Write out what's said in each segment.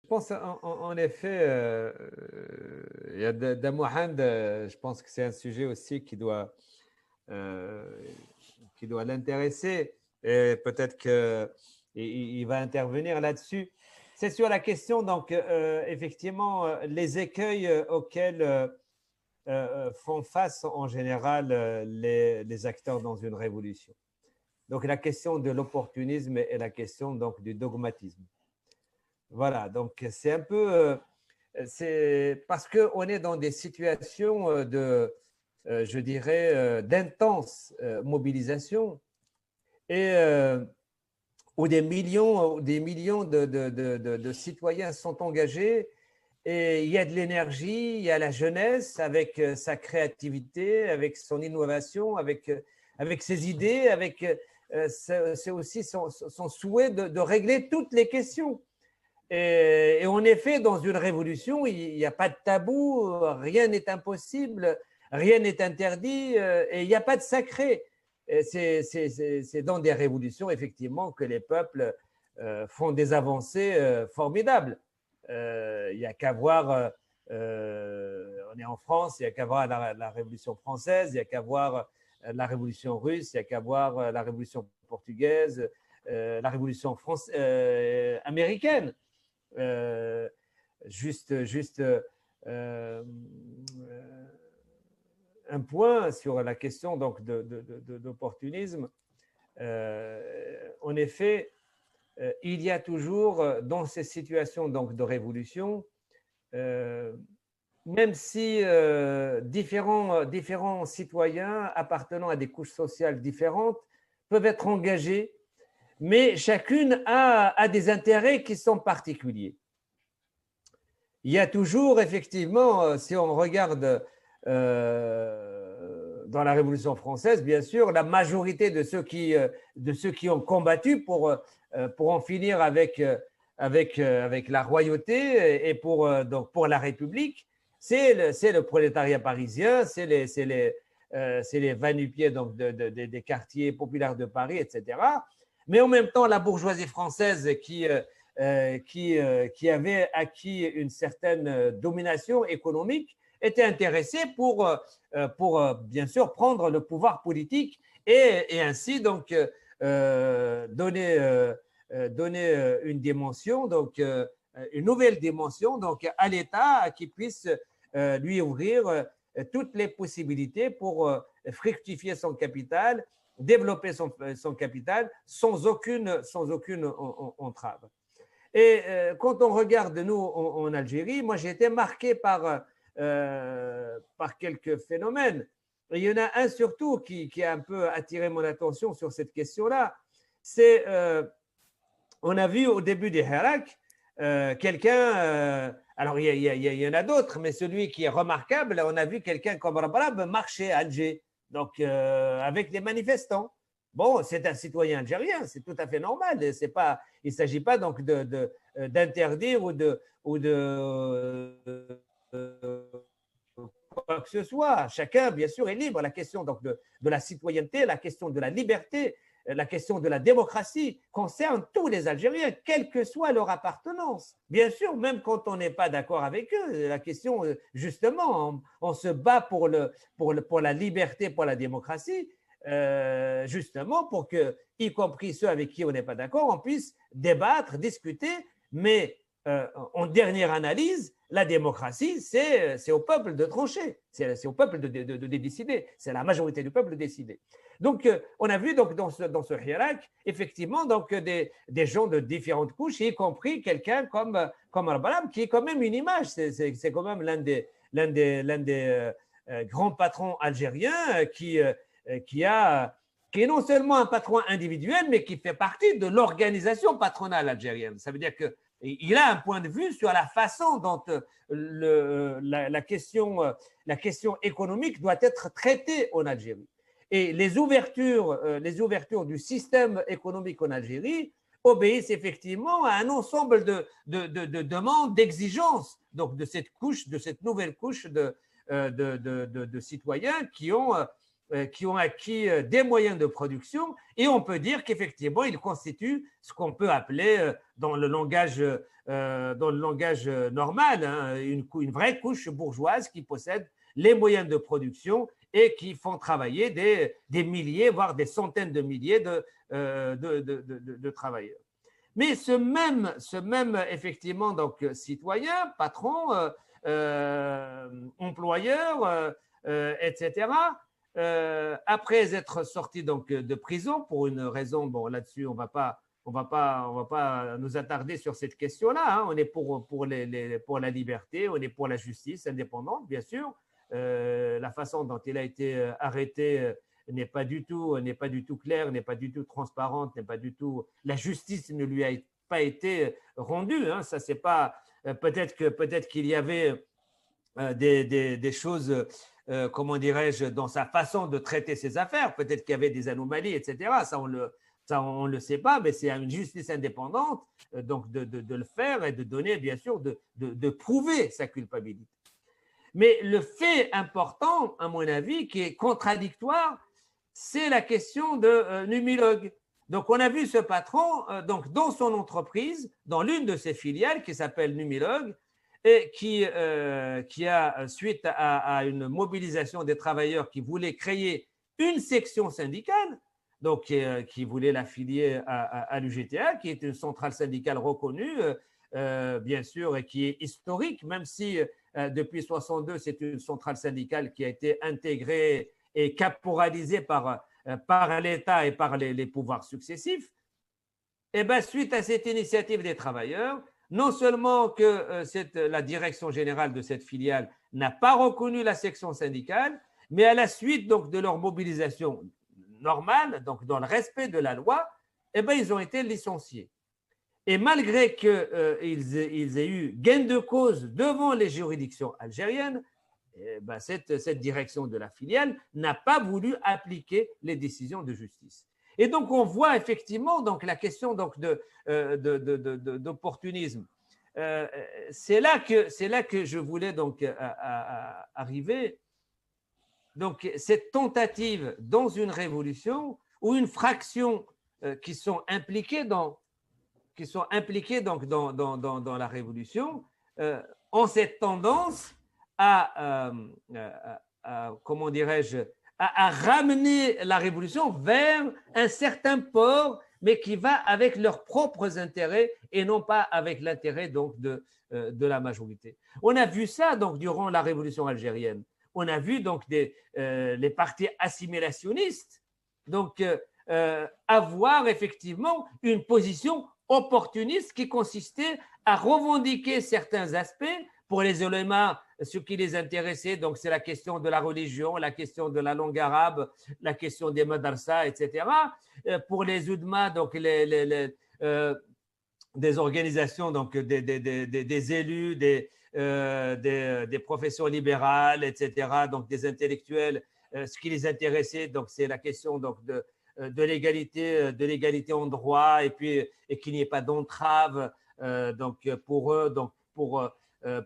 pense en effet, il y a Damohand, je pense que c'est un sujet aussi euh, qui doit l'intéresser et peut-être qu'il va intervenir là-dessus. C'est sur la question, donc, effectivement, les écueils auxquels font face en général les acteurs dans une révolution. Donc, la question de l'opportunisme et la question donc, du dogmatisme. Voilà, donc c'est un peu. C'est parce qu'on est dans des situations je dirais, d'intense mobilisation et où des millions de citoyens sont engagés et il y a de l'énergie, il y a la jeunesse avec sa créativité, avec son innovation, avec ses idées, avec c'est aussi son souhait de régler toutes les questions. Et en effet, dans une révolution, il n'y a pas de tabou, rien n'est impossible, rien n'est interdit et il n'y a pas de sacré. C'est dans des révolutions, effectivement, que les peuples font des avancées formidables. Il n'y a qu'à voir, on est en France, il n'y a qu'à voir la Révolution française, il n'y a qu'à voir la Révolution russe, il n'y a qu'à voir la Révolution portugaise, la Révolution américaine. Euh, juste un point sur la question donc d'opportunisme. En effet, il y a toujours dans ces situations donc de révolution, même si différents citoyens appartenant à des couches sociales différentes peuvent être engagés, mais chacune a des intérêts qui sont particuliers. Il y a toujours, effectivement, si on regarde dans la Révolution française, bien sûr, la majorité de ceux qui ont combattu pour en finir avec la royauté et donc pour la République, c'est le prolétariat parisien, c'est les va-nu-pieds donc des quartiers populaires de Paris, etc. Mais en même temps, la bourgeoisie française qui avait acquis une certaine domination économique était intéressée pour bien sûr prendre le pouvoir politique et ainsi donc donner une dimension, donc une nouvelle dimension donc à l'État qui puisse lui ouvrir toutes les possibilités pour fructifier son capital, développer son capital sans aucune entrave. Et quand on regarde, nous, en Algérie, moi, j'ai été marqué par quelques phénomènes. Et il y en a un surtout qui a un peu attiré mon attention sur cette question-là. C'est, on a vu au début des Hirak, quelqu'un, alors il y en a d'autres, mais celui qui est remarquable, on a vu quelqu'un comme Rabrab marcher à Alger, donc avec des manifestants. Bon, c'est un citoyen algérien, c'est tout à fait normal. Il ne s'agit pas donc d'interdire ou de quoi que ce soit. Chacun, bien sûr, est libre. La question donc de la citoyenneté, la question de la liberté, la question de la démocratie concerne tous les Algériens, quelle que soit leur appartenance. Bien sûr, même quand on n'est pas d'accord avec eux, la question, justement, on se bat pour la liberté, pour la démocratie, justement pour que, y compris ceux avec qui on n'est pas d'accord, on puisse débattre, discuter, mais en dernière analyse, la démocratie, c'est au peuple de trancher, c'est au peuple de décider, c'est la majorité du peuple de décider. Donc, on a vu donc, dans ce hirak, effectivement, donc, des gens de différentes couches, y compris quelqu'un comme Al-Balam, qui est quand même une image, c'est quand même l'un des grands patrons algériens qui est non seulement un patron individuel, mais qui fait partie de l'organisation patronale algérienne. Ça veut dire qu'il a un point de vue sur la façon dont la question économique doit être traitée en Algérie. Et les ouvertures du système économique en Algérie obéissent effectivement à un ensemble de demandes, d'exigences, donc de cette nouvelle couche de citoyens qui ont qui ont acquis des moyens de production, et on peut dire qu'effectivement, ils constituent ce qu'on peut appeler dans le langage normal, hein, une vraie couche bourgeoise qui possède les moyens de production et qui font travailler des milliers, voire des centaines de milliers de travailleurs. Mais ce même effectivement, donc, citoyen, patron, employeur, etc., après être sorti donc de prison pour une raison, bon là-dessus on va pas nous attarder sur cette question-là, hein. On est pour la liberté, on est pour la justice indépendante, bien sûr. La façon dont il a été arrêté n'est pas du tout claire, n'est pas du tout transparente, n'est pas du tout, la justice ne lui a pas été rendue, hein. Ça c'est pas, peut-être qu'il y avait des choses, comment dirais-je, dans sa façon de traiter ses affaires. Peut-être qu'il y avait des anomalies, etc. Ça, on le sait pas, mais c'est à une justice indépendante donc de le faire et de donner, bien sûr, de prouver sa culpabilité. Mais le fait important, à mon avis, qui est contradictoire, c'est la question de Numilog. Donc, on a vu ce patron donc, dans son entreprise, dans l'une de ses filiales qui s'appelle Numilog, et qui a, suite à une mobilisation des travailleurs qui voulaient créer une section syndicale, donc qui voulait l'affilier à l'UGTA, qui est une centrale syndicale reconnue, bien sûr, et qui est historique, même si depuis 1962, c'est une centrale syndicale qui a été intégrée et caporalisée par l'État et par les pouvoirs successifs. Et bien, suite à cette initiative des travailleurs, non seulement que la direction générale de cette filiale n'a pas reconnu la section syndicale, mais à la suite donc, de leur mobilisation normale, donc dans le respect de la loi, eh bien, ils ont été licenciés. Et malgré qu'ils aient eu gain de cause devant les juridictions algériennes, eh bien, cette direction de la filiale n'a pas voulu appliquer les décisions de justice. Et donc, on voit effectivement donc, la question donc, d'opportunisme. C'est là que je voulais donc arriver. Donc, cette tentative dans une révolution ou une fraction qui sont impliquées donc dans la révolution ont cette tendance comment dirais-je, à ramener la révolution vers un certain port, mais qui va avec leurs propres intérêts et non pas avec l'intérêt donc de la majorité. On a vu ça donc durant la révolution algérienne. On a vu donc les partis assimilationnistes donc avoir effectivement une position opportuniste qui consistait à revendiquer certains aspects. Pour les ulémas, ce qui les intéressait, donc c'est la question de la religion, la question de la langue arabe, la question des madrasas, etc. Pour les oudmas, donc des organisations, donc des élus, des professions libérales, etc. Donc des intellectuels, ce qui les intéressait, donc c'est la question donc de l'égalité en droit et qu'il n'y ait pas d'entrave donc pour eux, donc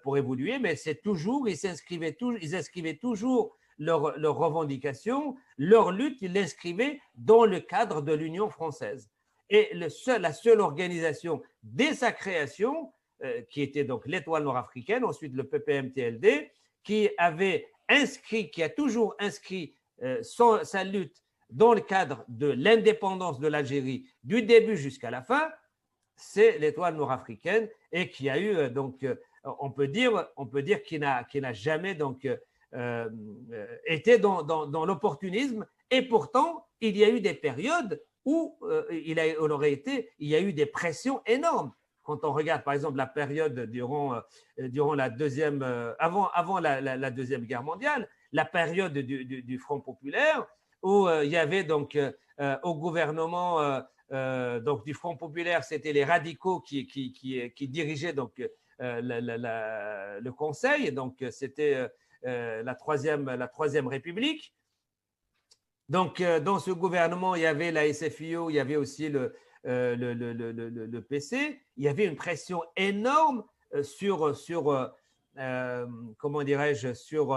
pour évoluer, mais c'est toujours, ils inscrivaient toujours leurs revendications, leur lutte, ils l'inscrivaient dans le cadre de l'Union française. Et la seule organisation dès sa création, qui était donc l'Étoile nord-africaine, ensuite le PPM-TLD, qui a toujours inscrit sa lutte dans le cadre de l'indépendance de l'Algérie du début jusqu'à la fin, c'est l'Étoile nord-africaine et qui a eu donc on peut dire qu'il n'a jamais donc été dans l'opportunisme, et pourtant il y a eu des périodes où il y a eu des pressions énormes. Quand on regarde par exemple la période durant la deuxième avant la deuxième guerre mondiale, la période du Front populaire où il y avait donc au gouvernement donc du Front populaire, c'était les radicaux qui dirigeaient donc le Conseil, donc c'était la troisième République. Donc dans ce gouvernement, il y avait la SFIO, il y avait aussi le PC. Il y avait une pression énorme sur comment dirais-je, sur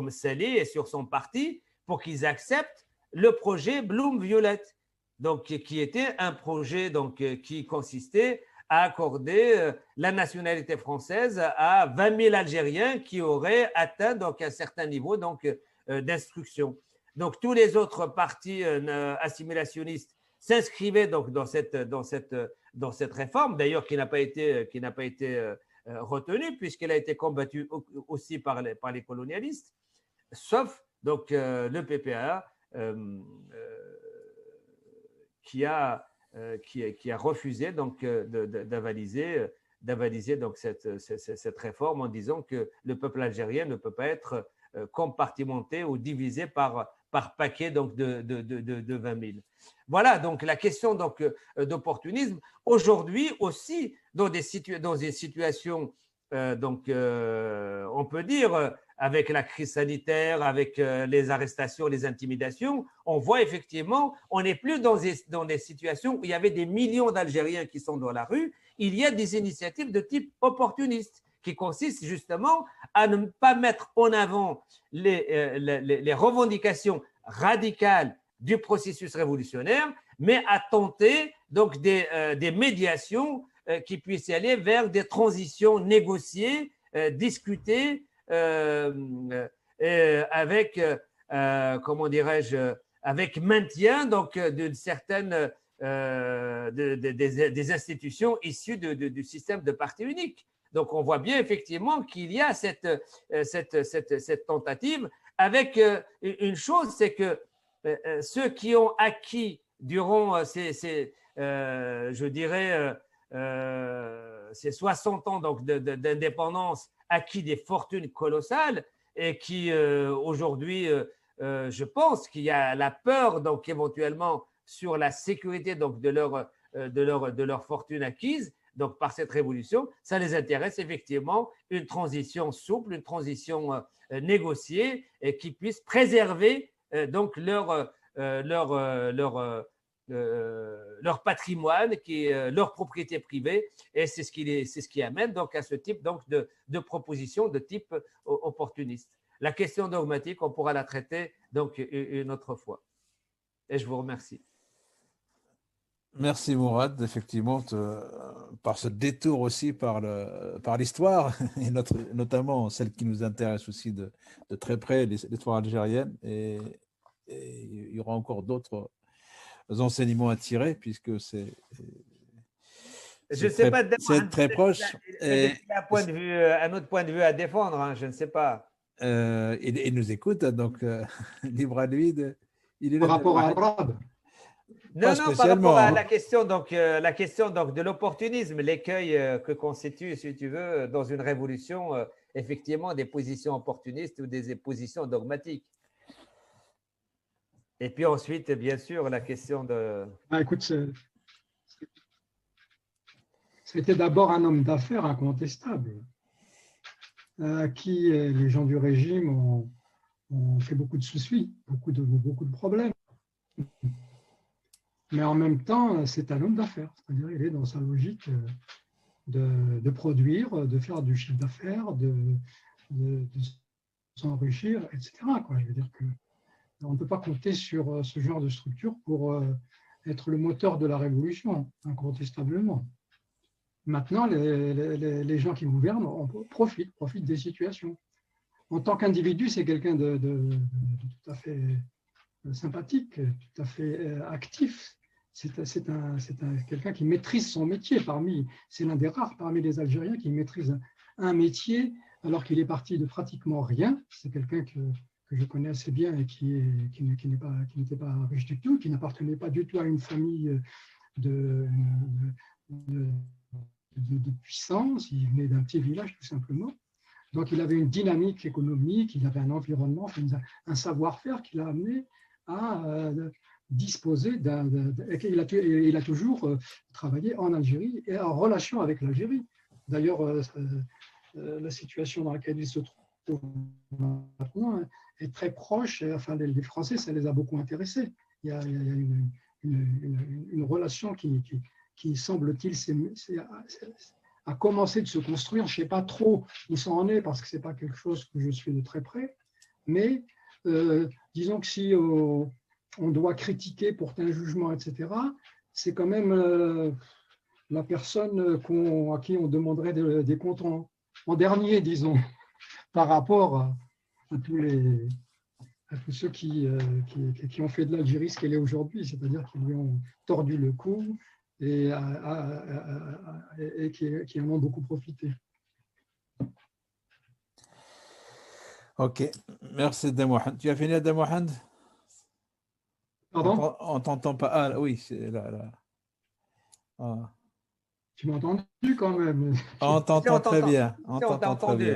Msali et sur son parti pour qu'ils acceptent le projet Bloom-Violet, donc qui était un projet donc, qui consistait à accorder la nationalité française à 20 000 Algériens qui auraient atteint donc, un certain niveau donc, d'instruction. Donc tous les autres partis assimilationnistes s'inscrivaient donc dans cette réforme, d'ailleurs qui n'a pas été retenue puisqu'elle a été combattue aussi par les colonialistes, sauf donc le PPA qui a refusé donc d'avaliser donc cette réforme en disant que le peuple algérien ne peut pas être compartimenté ou divisé par paquet donc de 20 000. Voilà donc la question donc d'opportunisme. Aujourd'hui aussi, dans des situations donc on peut dire avec la crise sanitaire, avec les arrestations, les intimidations, on voit effectivement, on n'est plus dans des situations où il y avait des millions d'Algériens qui sont dans la rue. Il y a des initiatives de type opportuniste qui consistent justement à ne pas mettre en avant les revendications radicales du processus révolutionnaire, mais à tenter donc des médiations qui puissent aller vers des transitions négociées, discutées, avec, comment dirais-je, avec maintien donc d'une certaine des institutions issues du système de parti unique. Donc on voit bien effectivement qu'il y a cette tentative avec une chose, c'est que ceux qui ont acquis durant je dirais, ces 60 ans donc d'indépendance, acquis des fortunes colossales et qui aujourd'hui, je pense qu'il y a la peur donc éventuellement sur la sécurité donc de leur fortune acquise donc par cette révolution, ça les intéresse effectivement une transition souple, une transition négociée et qui puisse préserver donc leur patrimoine, leur propriété privée, et c'est ce qui amène donc à ce type donc de proposition de type opportuniste. La question dogmatique, on pourra la traiter donc une autre fois. Et je vous remercie. Merci Mourad, effectivement, par ce détour aussi par l'histoire, et notamment celle qui nous intéresse aussi de très près, l'histoire algérienne. Et il y aura encore d'autres enseignements à tirer, puisque c'est très proche. Un autre point de vue à défendre, hein, je ne sais pas. Il nous écoute, donc libre à lui. Par rapport à l'arabe. Non, par rapport à la question donc de l'opportunisme, l'écueil que constitue, si tu veux, dans une révolution, effectivement, des positions opportunistes ou des positions dogmatiques. Et puis ensuite, bien sûr, la question de… Écoute, c'était d'abord un homme d'affaires incontestable, à qui les gens du régime ont fait beaucoup de soucis, beaucoup de problèmes. Mais en même temps, c'est un homme d'affaires, c'est-à-dire qu'il est dans sa logique de produire, de faire du chiffre d'affaires, de s'enrichir, etc. Je veux dire qu'on ne peut pas compter sur ce genre de structure pour être le moteur de la révolution, incontestablement. Maintenant, les gens qui gouvernent profitent des situations. En tant qu'individu, c'est quelqu'un de tout à fait sympathique, tout à fait actif. C'est quelqu'un qui maîtrise son métier. C'est l'un des rares parmi les Algériens qui maîtrise un métier alors qu'il est parti de pratiquement rien. C'est quelqu'un que je connais assez bien et qui n'était pas riche du tout, qui n'appartenait pas du tout à une famille de puissance. Il venait d'un petit village tout simplement. Donc il avait une dynamique économique, il avait un environnement, un savoir-faire qui l'a amené à disposer il a toujours travaillé en Algérie et en relation avec l'Algérie. D'ailleurs, la situation dans laquelle il se trouve maintenant est très proche. Enfin, les Français, ça les a beaucoup intéressés. Il y a une relation qui semble-t-il, a commencé de se construire. Je ne sais pas trop où ça en est parce que ce n'est pas quelque chose que je suis de très près. Mais disons que si on doit critiquer, porter un jugement, etc., c'est quand même la personne à qui on demanderait des comptes en dernier, disons, par rapport à tous ceux qui ont fait de l'Algérie ce qu'elle est aujourd'hui, c'est-à-dire qui lui ont tordu le cou et qui en ont beaucoup profité. Ok, merci Damohan. Tu as fini Damohan? Pardon? On t'entend pas. Ah oui, c'est là. Ah. Tu m'as entendu quand même. On t'entend très bien. On t'a entendu.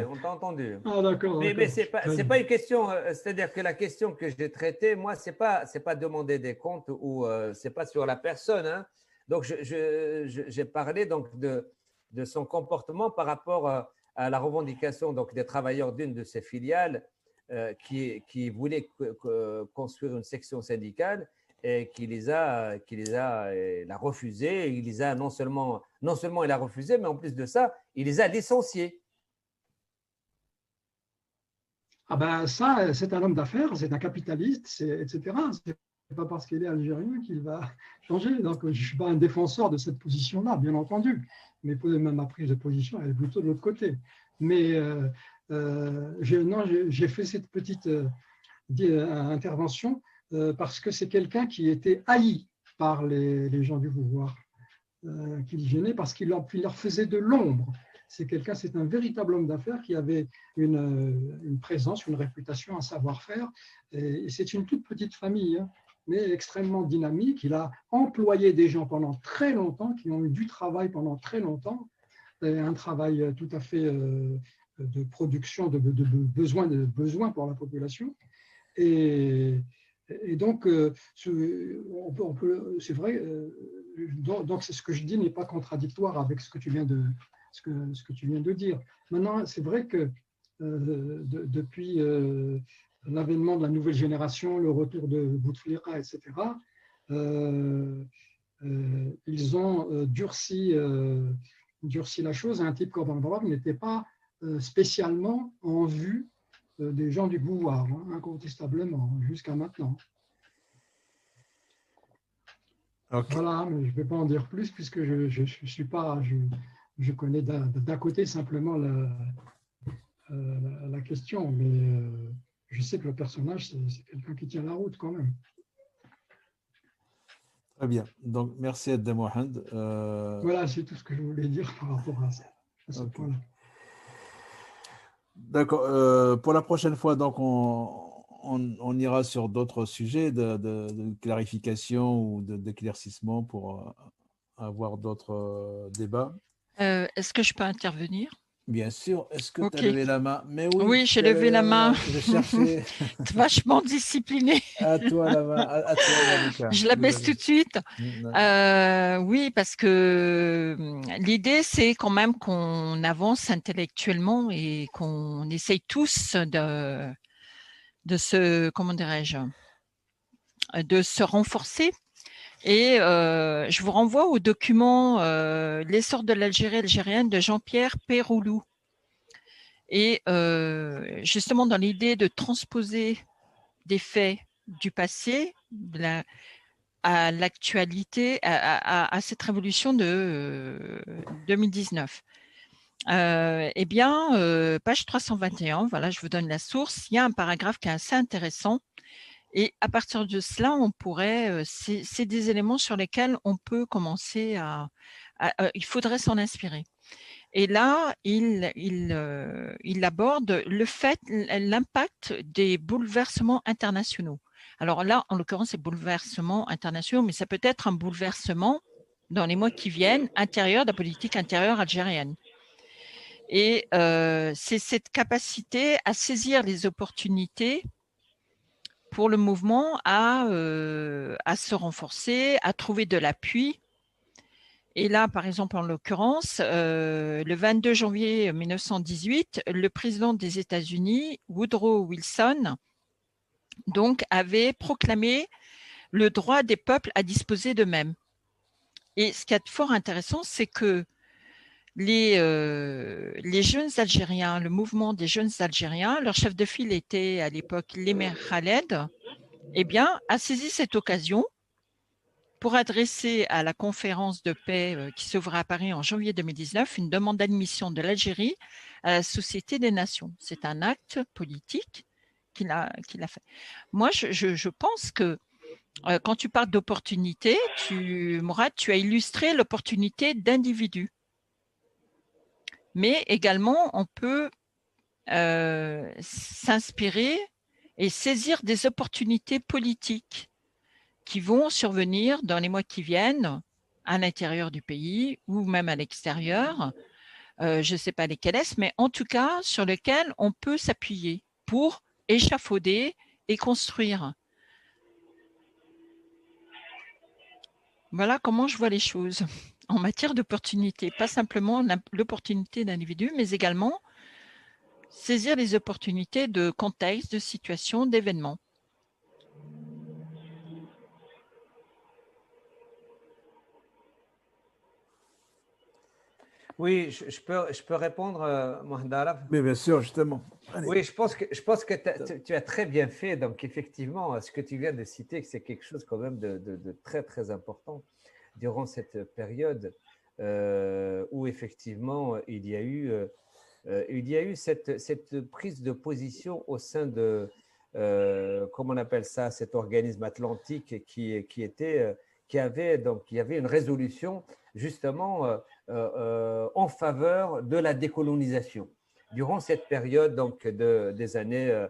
Ah d'accord. Mais c'est pas une question. C'est-à-dire que la question que j'ai traitée, moi, c'est pas demander des comptes ou c'est pas sur la personne. Hein. Donc j'ai parlé donc de son comportement par rapport à la revendication donc des travailleurs d'une de ses filiales qui voulait construire une section syndicale et qui l'a refusé. Il les a non seulement il a refusé, mais en plus de ça, il les a licenciés. Ah ben ça, c'est un homme d'affaires, c'est un capitaliste, etc. C'est pas parce qu'il est algérien qu'il va changer. Donc je ne suis pas un défenseur de cette position-là, bien entendu. Mais même ma prise de position, elle est plutôt de l'autre côté. Mais j'ai fait cette petite intervention parce que c'est quelqu'un qui était haï par les gens du pouvoir, qui le gênait parce qu'il leur faisait de l'ombre. C'est un véritable homme d'affaires qui avait une présence, une réputation, un savoir-faire. Et c'est une toute petite famille, hein, mais extrêmement dynamique. Il a employé des gens pendant très longtemps, qui ont eu du travail pendant très longtemps, un travail tout à fait de production, de besoin pour la population. Et donc, c'est vrai, donc c'est ce que je dis n'est pas contradictoire avec ce que tu viens de dire. Maintenant, c'est vrai que depuis l'avènement de la nouvelle génération, le retour de Bouteflika, etc., ils ont durci la chose. Un type comme Al-Barab n'était pas spécialement en vue des gens du pouvoir, hein, incontestablement, jusqu'à maintenant. Okay. Voilà, mais je ne vais pas en dire plus puisque je connais d'un côté simplement la question, mais je sais que le personnage, c'est quelqu'un qui tient la route quand même. Très bien. Donc, merci Adda Mohand. Voilà, c'est tout ce que je voulais dire par rapport à ce okay. point-là. D'accord. Pour la prochaine fois, donc, on ira sur d'autres sujets de clarification ou d'éclaircissement pour avoir d'autres débats. Est-ce que je peux intervenir? Bien sûr. Est-ce que tu as levé la main? Mais oui, oui, j'ai levé la main. Je cherchais. Vachement discipliné. À toi la main. À toi, Monica. Je la baisse tout de suite. Oui, parce que l'idée, c'est quand même qu'on avance intellectuellement et qu'on essaye tous de se, comment dirais-je, de se renforcer. Et je vous renvoie au document L'essor de l'Algérie algérienne de Jean-Pierre Péroulou. Et justement, dans l'idée de transposer des faits du passé à l'actualité, à cette révolution de 2019. Eh bien, page 321, voilà, je vous donne la source. Il y a un paragraphe qui est assez intéressant. Et à partir de cela, on pourrait, c'est des éléments sur lesquels on peut commencer il faudrait s'en inspirer. Et là, il aborde l'impact des bouleversements internationaux. Alors là, en l'occurrence, c'est bouleversements internationaux, mais ça peut être un bouleversement dans les mois qui viennent, intérieur de la politique intérieure algérienne. Et c'est cette capacité à saisir les opportunités pour le mouvement à se renforcer, à trouver de l'appui. Et là, par exemple, en l'occurrence, le 22 janvier 1918, le président des États-Unis, Woodrow Wilson, donc, avait proclamé le droit des peuples à disposer d'eux-mêmes. Et ce qui est fort intéressant, c'est que les jeunes Algériens, le mouvement des jeunes Algériens, leur chef de file était à l'époque Lémer Khaled, eh bien, a saisi cette occasion pour adresser à la conférence de paix qui s'ouvre à Paris en janvier 2019 une demande d'admission de l'Algérie à la Société des Nations. C'est un acte politique qu'il a fait. Moi, je pense que quand tu parles d'opportunité, Mourad, tu as illustré l'opportunité d'individus. Mais également, on peut s'inspirer et saisir des opportunités politiques qui vont survenir dans les mois qui viennent à l'intérieur du pays ou même à l'extérieur. Je ne sais pas lesquelles, mais en tout cas sur lesquelles on peut s'appuyer pour échafauder et construire. Voilà comment je vois les choses en matière d'opportunités, pas simplement l'opportunité d'individu, mais également saisir les opportunités de contexte, de situation, d'événements. Oui, je peux répondre, Mohamed Araf. Mais bien sûr, justement. Allez. Oui, je pense que tu as très bien fait. Donc, effectivement, ce que tu viens de citer, c'est quelque chose quand même de très, très important durant cette période où, effectivement, il y a eu cette prise de position au sein de, comment on appelle ça, cet organisme atlantique qui avait une résolution justement en faveur de la décolonisation. Durant cette période donc, des années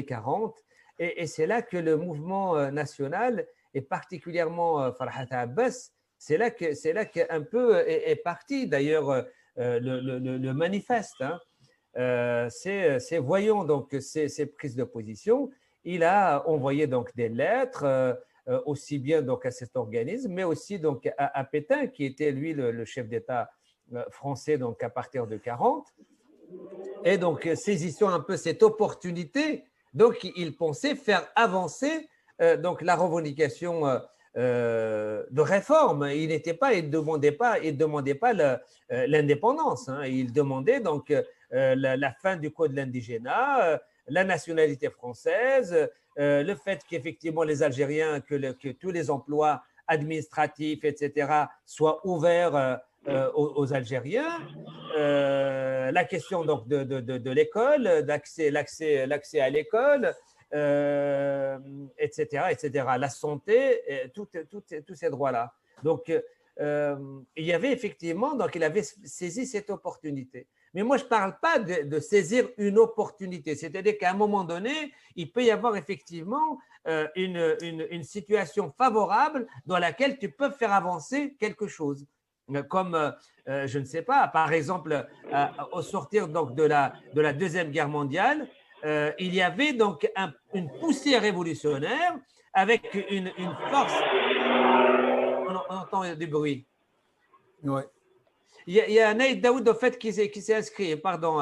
40. Et c'est là que le mouvement national, et particulièrement Farhat Abbas, c'est là qu'un peu est parti d'ailleurs le manifeste. Hein. C'est voyant donc ces prises de position. Il a envoyé donc des lettres aussi bien donc à cet organisme, mais aussi donc à Pétain, qui était lui le chef d'État français donc à partir de 40. Et donc saisissant un peu cette opportunité, donc il pensait faire avancer donc la revendication de réforme. Il ne demandait pas l'indépendance. Hein. Il demandait donc la fin du code de l'indigénat, la nationalité française, le fait qu'effectivement les Algériens, que tous les emplois administratifs, etc., soient ouverts aux Algériens, la question donc de l'école, l'accès à l'école, etc., la santé, tous ces droits-là. Donc, il y avait effectivement, donc il avait saisi cette opportunité. Mais moi, je ne parle pas de saisir une opportunité. C'est-à-dire qu'à un moment donné, il peut y avoir effectivement une situation favorable dans laquelle tu peux faire avancer quelque chose. Comme, je ne sais pas, par exemple, au sortir donc de la Deuxième Guerre mondiale, il y avait donc une poussée révolutionnaire avec une force. On entend du bruit. Ouais. Il y a Naïd Daoud, au fait, qui s'est inscrit. Pardon,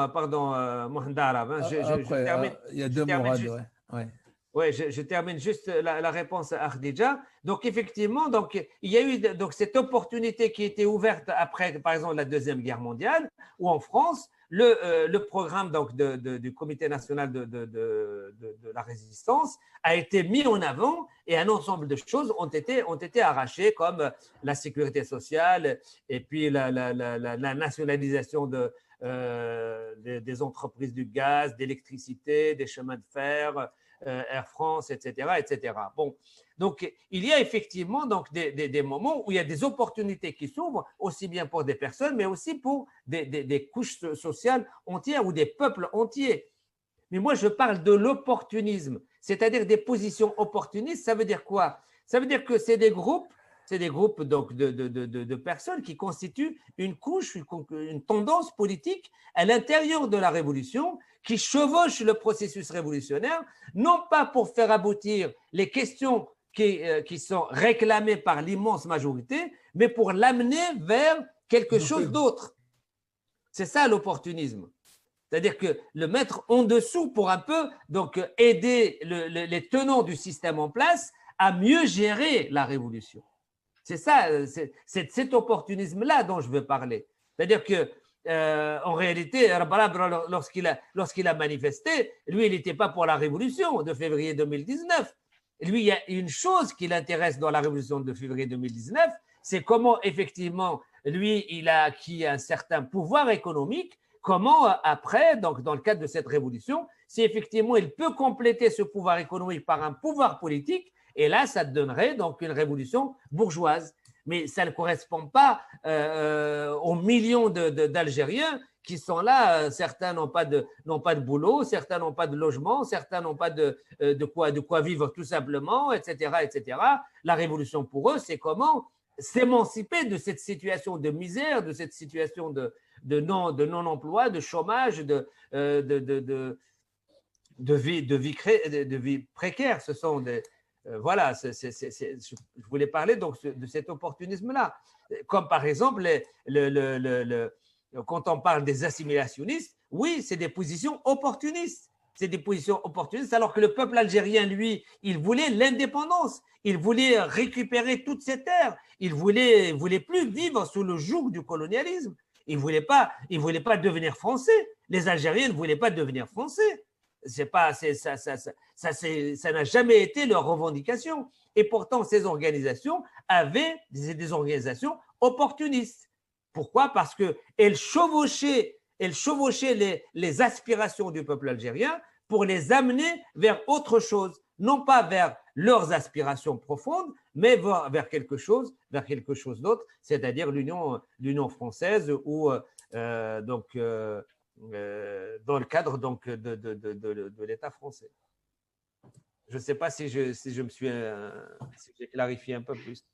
Mohamed Arab. Hein. Après, il y a deux Mourad. Ouais. Oui, je termine juste la réponse à Khadija. Donc, effectivement, donc, il y a eu donc, cette opportunité qui a été ouverte après, par exemple, la Deuxième Guerre mondiale, où en France, le programme donc, du Comité national de la résistance a été mis en avant et un ensemble de choses ont été arrachées, comme la sécurité sociale et puis la nationalisation des entreprises du gaz, d'électricité, des chemins de fer, Air France, etc., etc. Bon, donc il y a effectivement donc des moments où il y a des opportunités qui s'ouvrent, aussi bien pour des personnes, mais aussi pour des couches sociales entières ou des peuples entiers. Mais moi, je parle de l'opportunisme, c'est-à-dire des positions opportunistes. Ça veut dire quoi? Ça veut dire que c'est des groupes donc de personnes qui constituent une couche, une tendance politique à l'intérieur de la révolution, qui chevauchent le processus révolutionnaire, non pas pour faire aboutir les questions qui sont réclamées par l'immense majorité, mais pour l'amener vers quelque chose d'autre. C'est ça l'opportunisme. C'est-à-dire que le mettre en dessous pour un peu donc aider les tenants du système en place à mieux gérer la révolution. C'est ça, c'est cet opportunisme-là dont je veux parler. C'est-à-dire que en réalité, lorsqu'il a manifesté, lui, il n'était pas pour la révolution de février 2019. Lui, il y a une chose qui l'intéresse dans la révolution de février 2019, c'est comment effectivement, lui, il a acquis un certain pouvoir économique, comment après, donc dans le cadre de cette révolution, si effectivement il peut compléter ce pouvoir économique par un pouvoir politique, et là, ça donnerait donc une révolution bourgeoise. Mais ça ne correspond pas aux millions d'Algériens qui sont là. Certains n'ont pas de boulot, certains n'ont pas de logement, certains n'ont pas de quoi vivre tout simplement, etc., etc. La révolution pour eux, c'est comment s'émanciper de cette situation de misère, de cette situation de non-emploi, de chômage, de vie précaire. Ce sont des… Voilà, je voulais parler donc de cet opportunisme-là. Comme par exemple, quand on parle des assimilationnistes, oui, c'est des positions opportunistes. C'est des positions opportunistes, alors que le peuple algérien, lui, il voulait l'indépendance. Il voulait récupérer toutes ces terres. Il voulait plus vivre sous le joug du colonialisme. Il voulait pas devenir français. Les Algériens ne voulaient pas devenir français. Ça n'a jamais été leur revendication. Et pourtant, ces organisations avaient des organisations opportunistes. Pourquoi? Parce qu'elles chevauchaient les aspirations du peuple algérien pour les amener vers autre chose, non pas vers leurs aspirations profondes, mais vers quelque chose d'autre, c'est-à-dire l'Union française ou dans le cadre donc de l'État français. Je ne sais pas si j'ai clarifié un peu plus.